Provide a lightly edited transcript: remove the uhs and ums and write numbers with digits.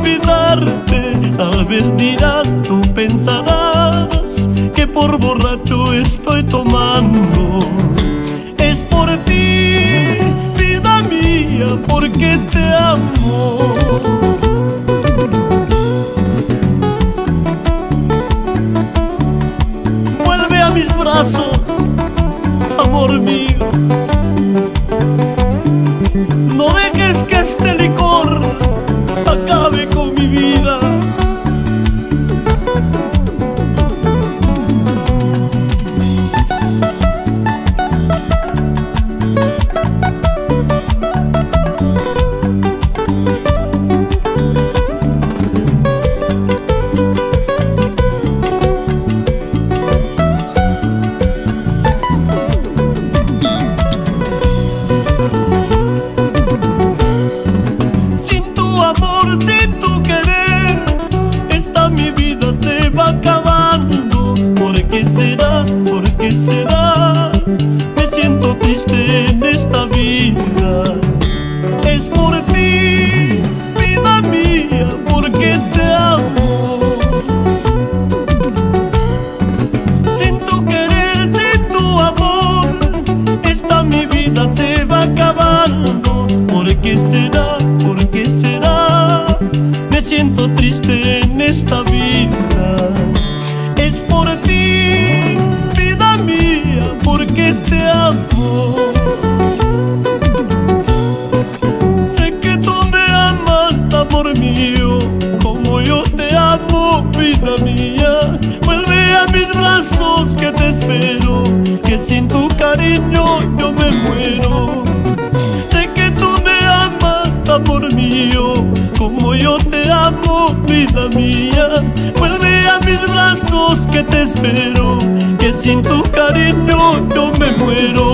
olvidarte. Tal vez dirás, tú pensarás que por borracho estoy tomando. Es por ti, vida mía, porque te amo. Vuelve a mis brazos, amor mío. No dejes que este licor acabe con mi vida. Sin tu querer, esta mi vida se va acabando. ¿Por qué será? ¿Por qué será? Me siento triste en esta vida. Es por ti, vida mía, porque te amo. Sin tu querer, sin tu amor, esta mi vida se va acabando. ¿Por qué será? ¿Por qué será? Me siento triste en esta vida. Es por ti, vida mía, porque te amo. Sé que tú me amas, amor mío, como yo te amo, vida mía. Vuelve a mis brazos que te espero, que sin tu cariño yo me muero. Sé que tú me amas, amor mío, como yo te amo, vida mía. Vuelve a mis brazos que te espero, que sin tu cariño yo me muero.